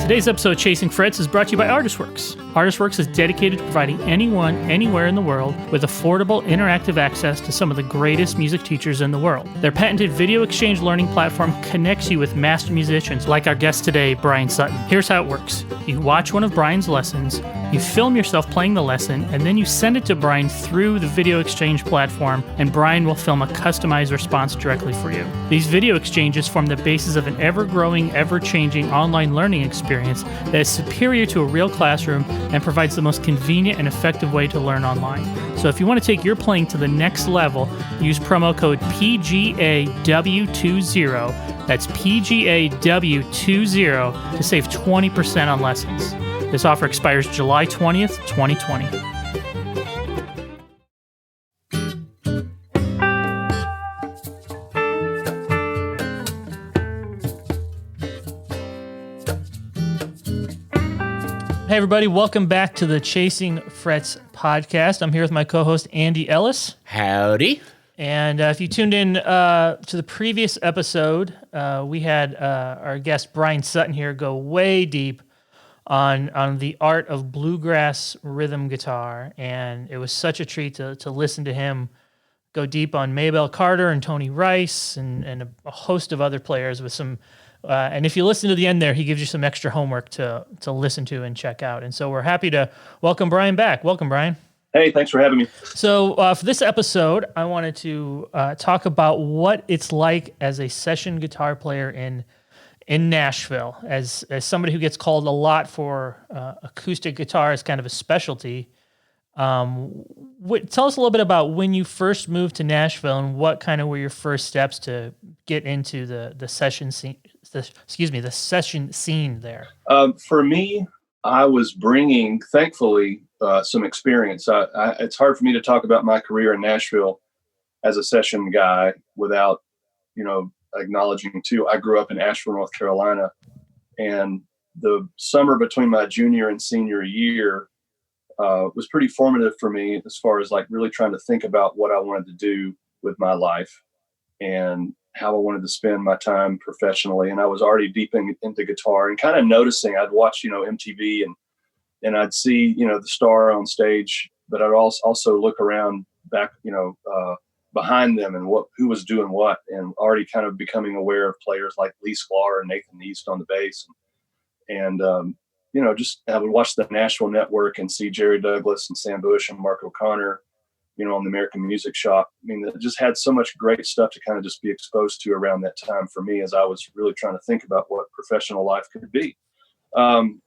Today's episode of Chasing Frets is brought to you by ArtistWorks. ArtistWorks is dedicated to providing anyone, anywhere in the world with affordable, interactive access to some of the greatest music teachers in the world. Their patented video exchange learning platform connects you with master musicians like our guest today, Bryan Sutton. Here's how it works. You watch one of Bryan's lessons, you film yourself playing the lesson, and then you send it to Bryan through the video exchange platform, and Bryan will film a customized response directly for you. These video exchanges form the basis of an ever-growing, ever-changing online learning experience that is superior to a real classroom and provides the most convenient and effective way to learn online. So if you want to take your playing to the next level, use promo code PGAW20, that's PGAW20, to save 20% on lessons. This offer expires July 20th, 2020. Hey, everybody. Welcome back to the Chasing Frets podcast. I'm here with my co-host, Andy Ellis. Howdy. And if you tuned in to the previous episode, we had our guest, Bryan Sutton, here go way deep on the art of bluegrass rhythm guitar. And it was such a treat to listen to him go deep on Maybelle Carter and Tony Rice and a host of other players with some... and if you listen to the end there, he gives you some extra homework to listen to and check out. And so we're happy to welcome Bryan back. Welcome, Bryan. Hey, thanks for having me. So for this episode, I wanted to talk about what it's like as a session guitar player in Nashville. As somebody who gets called a lot for acoustic guitar as kind of a specialty. Tell us a little bit about when you first moved to Nashville and what kind of were your first steps to get into the session scene. The session scene there. For me, I was bringing, thankfully, some experience. It's hard for me to talk about my career in Nashville as a session guy without, acknowledging too. I grew up in Asheville, North Carolina, and the summer between my junior and senior year was pretty formative for me as far as like really trying to think about what I wanted to do with my life and how I wanted to spend my time professionally. And I was already deep into guitar and kind of noticing. I'd watch, MTV and I'd see, the star on stage, but I'd also look around back, behind them and who was doing what, and already kind of becoming aware of players like Lee Sklar and Nathan East on the bass. And just I would watch the Nashville Network and see Jerry Douglas and Sam Bush and Mark O'Connor, on the American Music Shop. I mean, it just had so much great stuff to kind of just be exposed to around that time for me as I was really trying to think about what professional life could be. And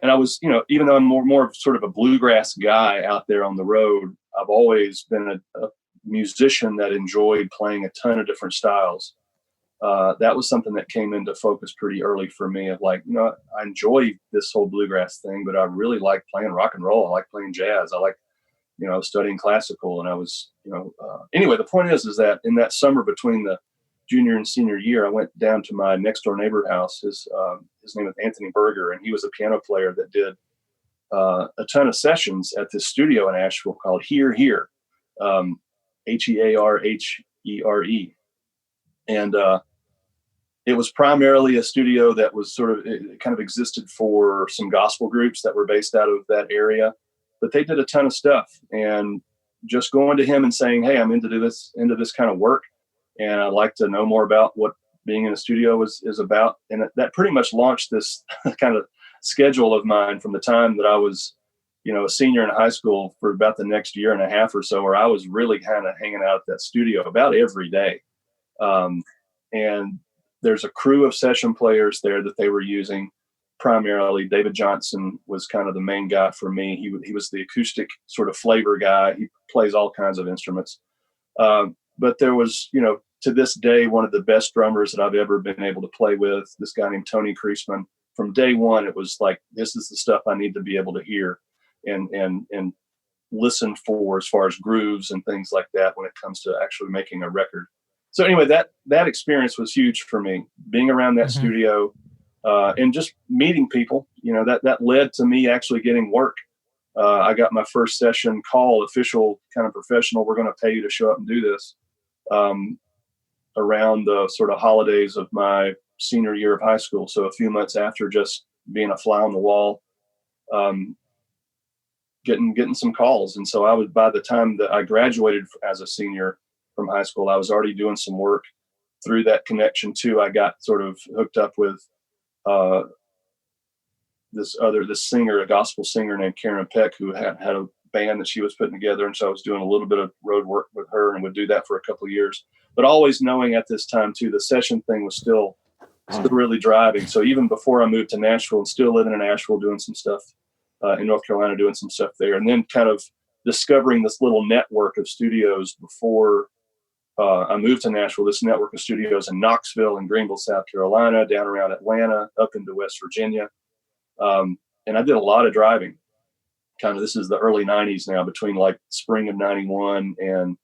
I was, even though I'm more of sort of a bluegrass guy out there on the road, I've always been a musician that enjoyed playing a ton of different styles. That was something that came into focus pretty early for me of like, I enjoy this whole bluegrass thing, but I really like playing rock and roll. I like playing jazz. I like, studying classical. And I was, anyway, the point is that in that summer between the junior and senior year, I went down to my next door neighbor house. His name was Anthony Berger, and he was a piano player that did a ton of sessions at this studio in Asheville called Here, Hearhere. And it was primarily a studio that was it kind of existed for some gospel groups that were based out of that area, but they did a ton of stuff. And just going to him and saying, hey, I'm into this kind of work, and I'd like to know more about what being in a studio is about. And that pretty much launched this kind of schedule of mine from the time that I was, a senior in high school for about the next year and a half or so, where I was really kind of hanging out at that studio about every day. And there's a crew of session players there that they were using. Primarily, David Johnson was kind of the main guy for me. He was the acoustic sort of flavor guy. He plays all kinds of instruments. But there was, to this day, one of the best drummers that I've ever been able to play with, this guy named Tony Kreisman. From day one, it was like, this is the stuff I need to be able to hear and listen for as far as grooves and things like that when it comes to actually making a record. So anyway, that experience was huge for me, being around that studio and just meeting people. That led to me actually getting work. I got my first session call, official kind of professional. We're going to pay you to show up and do this around the sort of holidays of my senior year of high school. So a few months after just being a fly on the wall, getting some calls. And so by the time that I graduated as a senior from high school, I was already doing some work through that connection too. I got sort of hooked up with this singer, a gospel singer named Karen Peck, who had a band that she was putting together. And so I was doing a little bit of road work with her and would do that for a couple of years, but always knowing at this time too, the session thing was still really driving. So even before I moved to Nashville and still living in Nashville, doing some stuff in North Carolina, doing some stuff there, and then kind of discovering this little network of studios before I moved to Nashville, this network of studios in Knoxville and Greenville, South Carolina, down around Atlanta, up into West Virginia. And I did a lot of driving. This is the early 90s now, between like spring of 91 and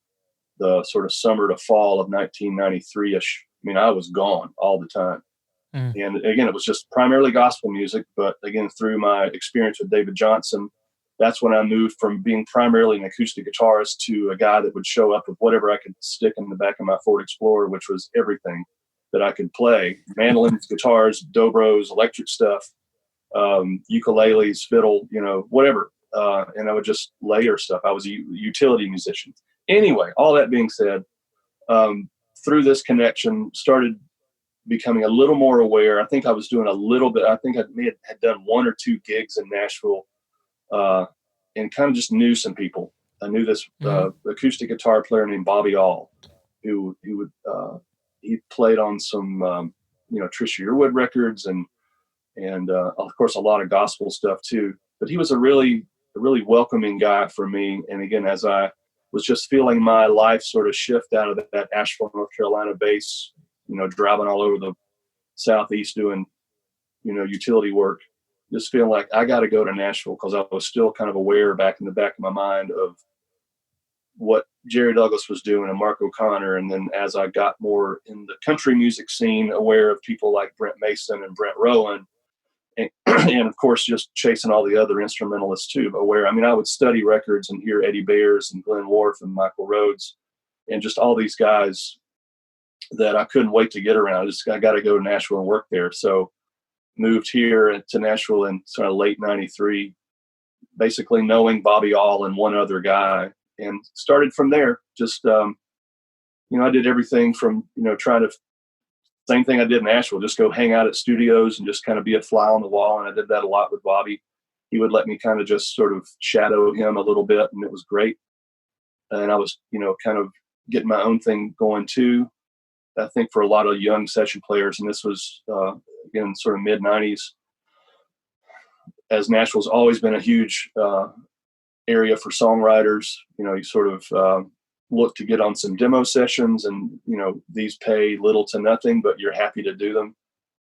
the sort of summer to fall of 1993-ish. I mean, I was gone all the time. And again, it was just primarily gospel music. But again, through my experience with David Johnson, that's when I moved from being primarily an acoustic guitarist to a guy that would show up with whatever I could stick in the back of my Ford Explorer, which was everything that I could play: mandolins, guitars, dobros, electric stuff, ukuleles, fiddle, whatever. And I would just layer stuff. I was a utility musician. Anyway, all that being said, through this connection, started becoming a little more aware. I think I was doing a little bit. I think I had done 1 or 2 gigs in Nashville, and kind of just knew some people. I knew this acoustic guitar player named Bobby All, who he played on some Trisha Yearwood records and of course a lot of gospel stuff too. But he was a really welcoming guy for me. And again, as I was just feeling my life sort of shift out of that Asheville, North Carolina base, driving all over the Southeast doing, utility work, just feeling like I got to go to Nashville, because I was still kind of aware back in the back of my mind of what Jerry Douglas was doing and Mark O'Connor. And then as I got more in the country music scene, aware of people like Brent Mason and Brent Rowan, and of course, just chasing all the other instrumentalists too. But I would study records and hear Eddie Bayers and Glenn Worf and Michael Rhodes and just all these guys that I couldn't wait to get around. I got to go to Nashville and work there. So moved here to Nashville in sort of late 93, basically knowing Bobby All and one other guy, and started from there. Just, I did everything from, same thing I did in Nashville, just go hang out at studios and just kind of be a fly on the wall. And I did that a lot with Bobby. He would let me kind of just sort of shadow him a little bit, and it was great. And I was, kind of getting my own thing going too. I think for a lot of young session players, and this was, again, sort of mid 90s, as Nashville's always been a huge area for songwriters. You sort of look to get on some demo sessions, and these pay little to nothing, but you're happy to do them,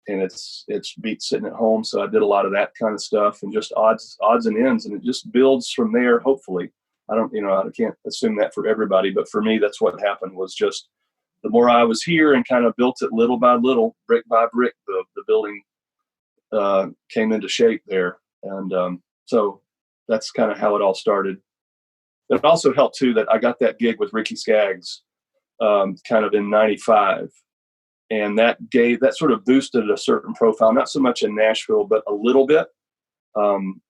and it's beats sitting at home. So I did a lot of that kind of stuff, and just odds and ends, and it just builds from there. Hopefully, I can't assume that for everybody, but for me, that's what happened. Was just the more I was here and kind of built it little by little, brick by brick, the building came into shape there. And so that's kind of how it all started. It also helped too that I got that gig with Ricky Skaggs kind of in 95. And that sort of boosted a certain profile, not so much in Nashville, but a little bit. And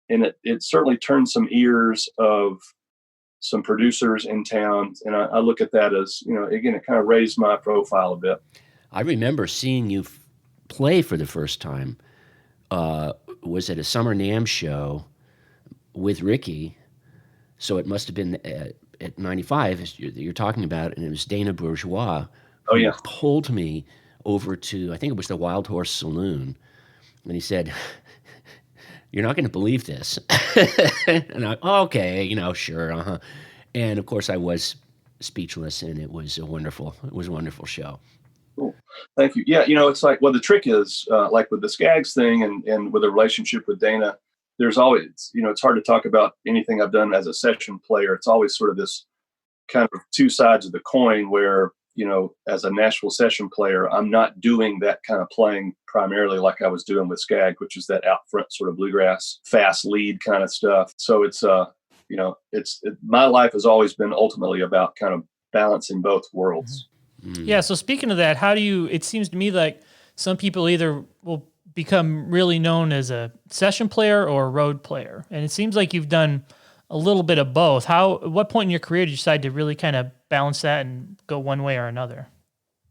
it certainly turned some ears of some producers in town. And I look at that as, again, it kind of raised my profile a bit. I remember seeing you play for the first time. Was at a Summer NAMM show with Ricky. So it must have been at 95, as you're talking about, and it was Dana Bourgeois who pulled me over to, I think it was the Wild Horse Saloon, and he said, "You're not going to believe this." And okay, sure, uh-huh. And of course I was speechless, and it was a wonderful show. Cool. Thank you. Yeah, it's like, well, the trick is, like with the Skaggs thing and with a relationship with Dana, there's always, it's hard to talk about anything I've done as a session player. It's always sort of this kind of two sides of the coin where, as a Nashville session player, I'm not doing that kind of playing primarily like I was doing with Skaggs, which is that out front sort of bluegrass, fast lead kind of stuff. So it's, my life has always been ultimately about kind of balancing both worlds. Mm-hmm. Yeah. So speaking of that, it seems to me like some people either will become really known as a session player or a road player? And it seems like you've done a little bit of both. At what point in your career did you decide to really kind of balance that and go one way or another?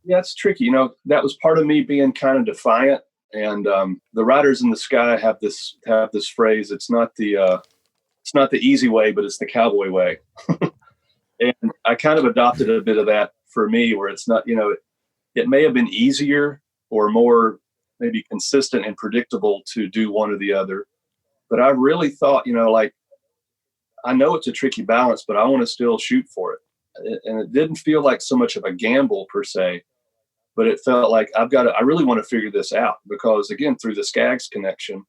Yeah, it's tricky. That was part of me being kind of defiant. And the Riders in the Sky have this phrase. It's not the easy way, but it's the cowboy way. And I kind of adopted a bit of that for me, where it's not, it may have been easier or more maybe consistent and predictable to do one or the other. But I really thought, I know it's a tricky balance, but I want to still shoot for it. And it didn't feel like so much of a gamble per se, but it felt like I really want to figure this out, because again, through the Skaggs connection,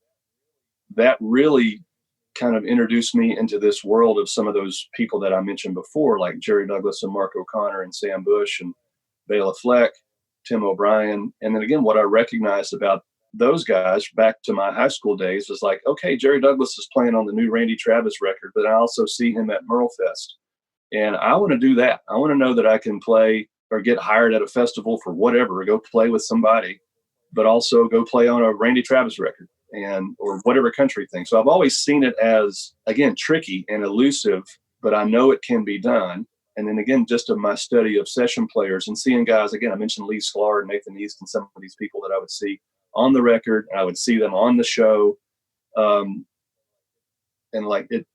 that really kind of introduced me into this world of some of those people that I mentioned before, like Jerry Douglas and Mark O'Connor and Sam Bush and Bela Fleck, Tim O'Brien. And then again, what I recognized about those guys back to my high school days was like, okay, Jerry Douglas is playing on the new Randy Travis record, but I also see him at Merle Fest. And I want to do that. I want to know that I can play or get hired at a festival for whatever, or go play with somebody, but also go play on a Randy Travis record or whatever country thing. So I've always seen it as, again, tricky and elusive, but I know it can be done. And then again, just of my study of session players and seeing guys, again, I mentioned Lee Sklar and Nathan East and some of these people that I would see on the record, and I would see them on the show. And like it,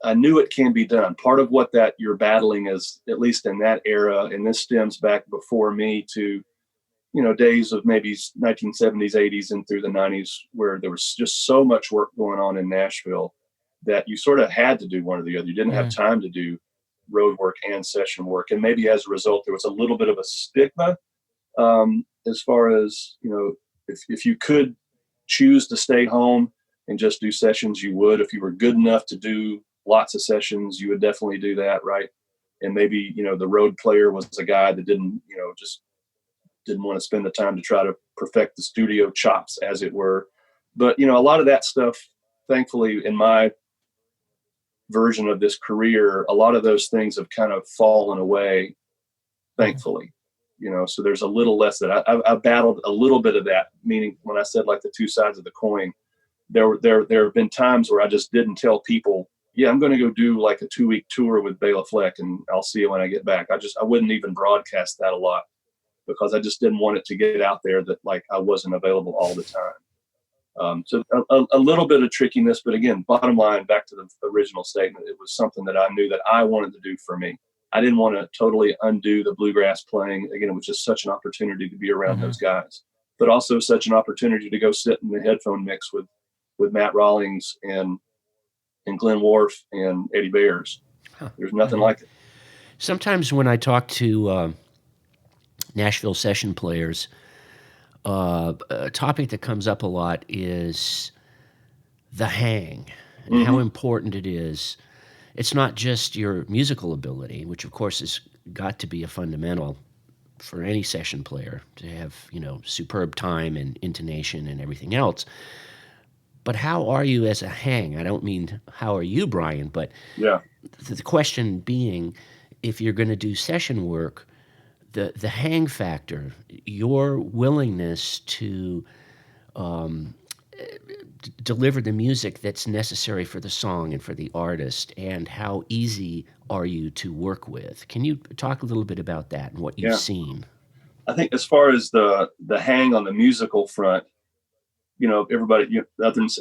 I knew it can be done. Part of what that you're battling is, at least in that era, and this stems back before me to, days of maybe 1970s, 80s, and through the 90s, where there was just so much work going on in Nashville that you sort of had to do one or the other. You didn't have time to do road work and session work. And maybe as a result, there was a little bit of a stigma as far as, if you could choose to stay home and just do sessions, you would. If you were good enough to do lots of sessions, you would definitely do that, right? And maybe, the road player was a guy that didn't, just didn't want to spend the time to try to perfect the studio chops, as it were. But, a lot of that stuff, thankfully, in my version of this career, a lot of those things have kind of fallen away, thankfully. So there's a little less that I battled a little bit of that, meaning when I said like the two sides of the coin, there have been times where I just didn't tell people, yeah, I'm going to go do like a 2-week tour with Bela Fleck and I'll see you when I get back. I wouldn't even broadcast that a lot, because I just didn't want it to get out there that like I wasn't available all the time. So a little bit of trickiness, but again, bottom line, back to the original statement, it was something that I knew that I wanted to do for me. I didn't want to totally undo the bluegrass playing. Again, it was just such an opportunity to be around those guys, but also such an opportunity to go sit in the headphone mix with Matt Rawlings and Glenn Worf and Eddie Bears. There's nothing like it. Sometimes when I talk to Nashville session players, a topic that comes up a lot is the hang and how important it is. It's not just your musical ability, which of course has got to be a fundamental for any session player to have, superb time and intonation and everything else. But how are you as a hang? I don't mean how are you, Bryan, but the question being, if you're going to do session work, the hang factor, your willingness to deliver the music that's necessary for the song and for the artist, and how easy are you to work with? Can you talk a little bit about that and what you've seen? I think as far as the hang on the musical front, everybody,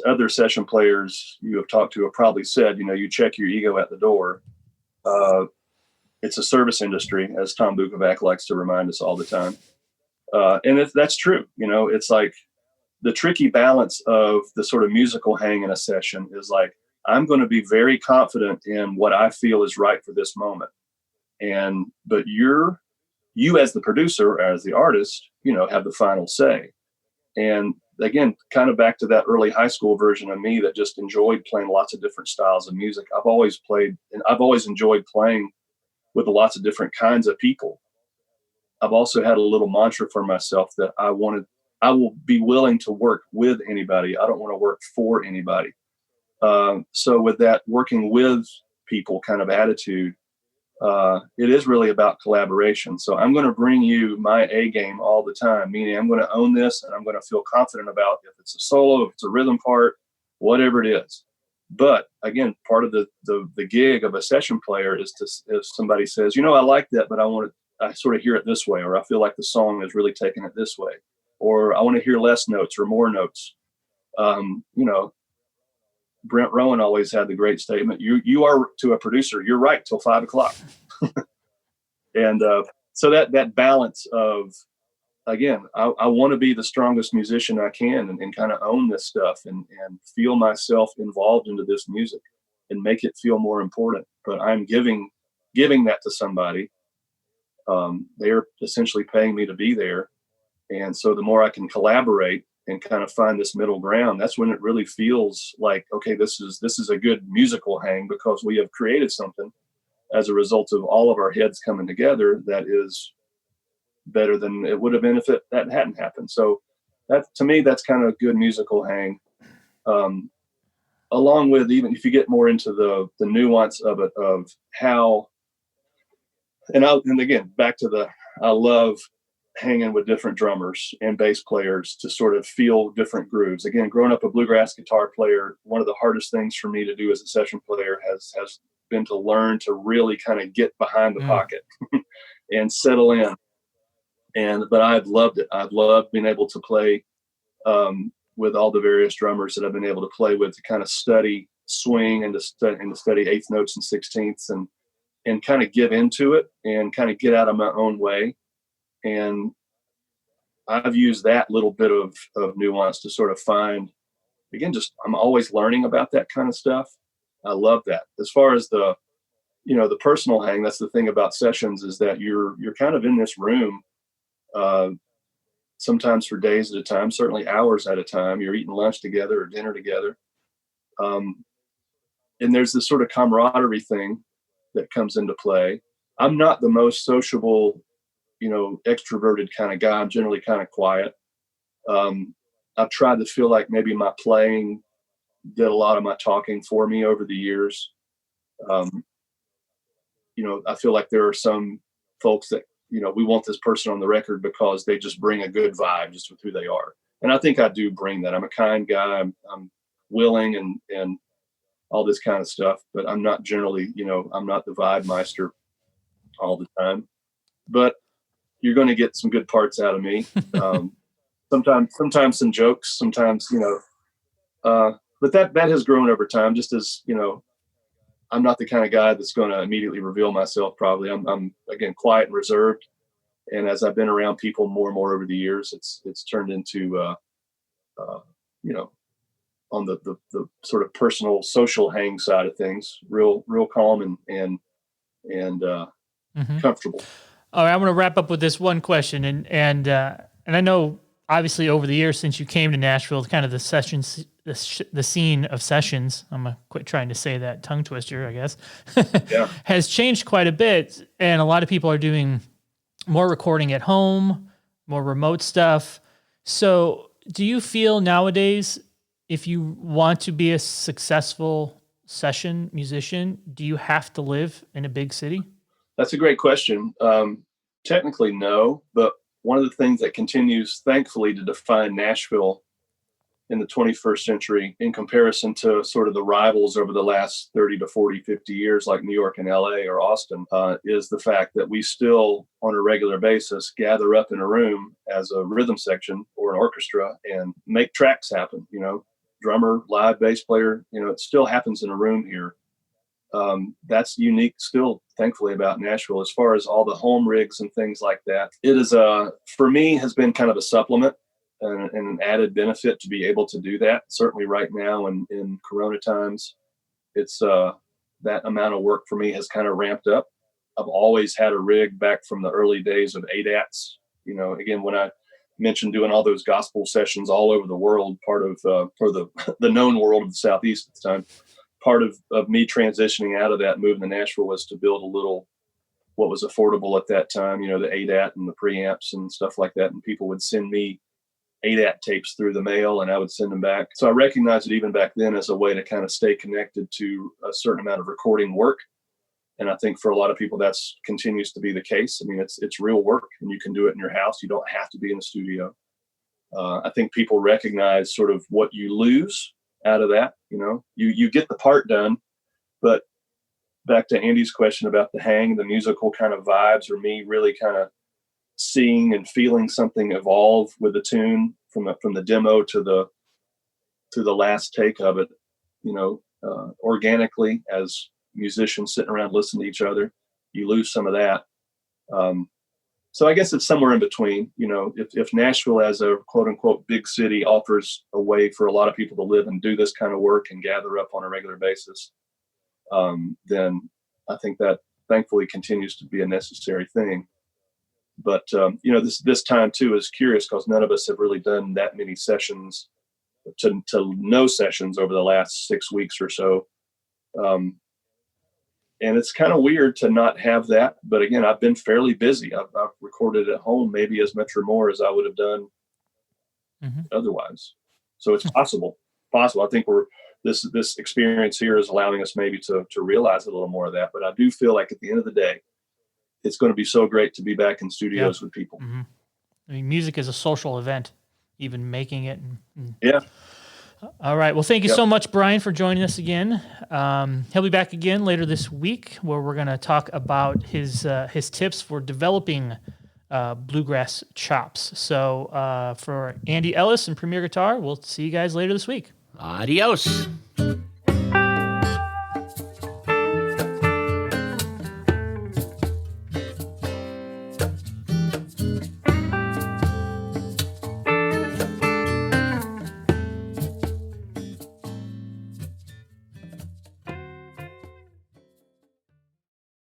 other session players you have talked to have probably said, you check your ego at the door. It's a service industry, as Tom Bukovac likes to remind us all the time. And that's true. It's like the tricky balance of the sort of musical hang in a session is like, I'm going to be very confident in what I feel is right for this moment. But you as the producer, or as the artist, have the final say. And again, kind of back to that early high school version of me that just enjoyed playing lots of different styles of music. I've always enjoyed playing with lots of different kinds of people. I've also had a little mantra for myself that I will be willing to work with anybody. I don't want to work for anybody. So with that working with people kind of attitude, it is really about collaboration. So I'm going to bring you my A game all the time, meaning I'm going to own this and I'm going to feel confident about if it's a solo, if it's a rhythm part, whatever it is. But again, part of the gig of a session player is to, if somebody says, I like that, but I sort of hear it this way, or I feel like the song is really taking it this way, or I want to hear less notes or more notes. Brent Rowan always had the great statement, you are to a producer, you're right till 5:00. And so that balance of, again, I want to be the strongest musician I can and kind of own this stuff and feel myself involved into this music and make it feel more important. But I'm giving that to somebody. They're essentially paying me to be there. And so the more I can collaborate and kind of find this middle ground, that's when it really feels like, okay, this is a good musical hang, because we have created something as a result of all of our heads coming together that is better than it would have been if that hadn't happened. So that, to me, that's kind of a good musical hang. Along with, even if you get more into the nuance of it, of how, and again, back to I love hanging with different drummers and bass players to sort of feel different grooves. Again, growing up a bluegrass guitar player, one of the hardest things for me to do as a session player has been to learn to really kind of get behind the pocket and settle in. But I've loved it. I've loved being able to play with all the various drummers that I've been able to play with, to kind of study swing and to study eighth notes and sixteenths and kind of give into it and kind of get out of my own way. And I've used that little bit of nuance to sort of find, again, just, I'm always learning about that kind of stuff. I love that. As far as the personal hang, that's the thing about sessions, is that you're kind of in this room, sometimes for days at a time, certainly hours at a time. You're eating lunch together or dinner together. And there's this sort of camaraderie thing that comes into play. I'm not the most sociable, extroverted kind of guy. I'm generally kind of quiet. I've tried to feel like maybe my playing did a lot of my talking for me over the years. I feel like there are some folks that, we want this person on the record because they just bring a good vibe just with who they are. And I think I do bring that. I'm a kind guy. I'm willing and all this kind of stuff, but I'm not generally, I'm not the vibe meister all the time. But you're going to get some good parts out of me. Sometimes some jokes, sometimes, but that has grown over time, just as, I'm not the kind of guy that's going to immediately reveal myself. Probably I'm again, quiet and reserved. And as I've been around people more and more over the years, it's turned into, on the sort of personal social hang side of things, real calm and comfortable. All right, I want to wrap up with this one question, and I know obviously over the years since you came to Nashville, kind of the sessions, the scene of sessions, I'm gonna quit trying to say that tongue twister, I guess, yeah. has changed quite a bit, and a lot of people are doing more recording at home, more remote stuff. So, do you feel nowadays, if you want to be a successful session musician, do you have to live in a big city? That's a great question. Technically, no, but one of the things that continues, thankfully, to define Nashville in the 21st century in comparison to sort of the rivals over the last 30 to 40, 50 years, like New York and LA or Austin, is the fact that we still, on a regular basis, gather up in a room as a rhythm section or an orchestra and make tracks happen. Drummer, live bass player, it still happens in a room here. That's unique still, thankfully, about Nashville. As far as all the home rigs and things like that, it is for me, has been kind of a supplement and an added benefit to be able to do that. Certainly right now in Corona times, it's that amount of work for me has kind of ramped up. I've always had a rig back from the early days of ADATs. Again, when I mentioned doing all those gospel sessions all over the world, part of for the known world of the Southeast at the time, part of me transitioning out of that, moving to Nashville, was to build a little, what was affordable at that time, the ADAT and the preamps and stuff like that. And people would send me ADAT tapes through the mail and I would send them back. So I recognized it even back then as a way to kind of stay connected to a certain amount of recording work. And I think for a lot of people, that's continues to be the case. I mean, it's real work, and you can do it in your house. You don't have to be in a studio. I think people recognize sort of what you lose out of that. You get the part done, but back to Andy's question about the hang, the musical kind of vibes, or me really kind of seeing and feeling something evolve with the tune from the demo to the last take of it, organically as musicians sitting around listening to each other. You lose some of that. So I guess it's somewhere in between. If Nashville as a quote unquote big city offers a way for a lot of people to live and do this kind of work and gather up on a regular basis, then I think that thankfully continues to be a necessary thing. But this time too is curious because none of us have really done that many sessions to no sessions over the last 6 weeks or so. And it's kind of weird to not have that. But again, I've been fairly busy. I've recorded at home maybe as much or more as I would have done otherwise. So it's possible. I think this experience here is allowing us maybe to realize a little more of that. But I do feel like at the end of the day, it's going to be so great to be back in studios with people. Mm-hmm. I mean, music is a social event, even making it. Yeah. All right. Well, thank you so much, Bryan, for joining us again. He'll be back again later this week, where we're going to talk about his tips for developing bluegrass chops. So for Andy Ellis and Premier Guitar, we'll see you guys later this week. Adios.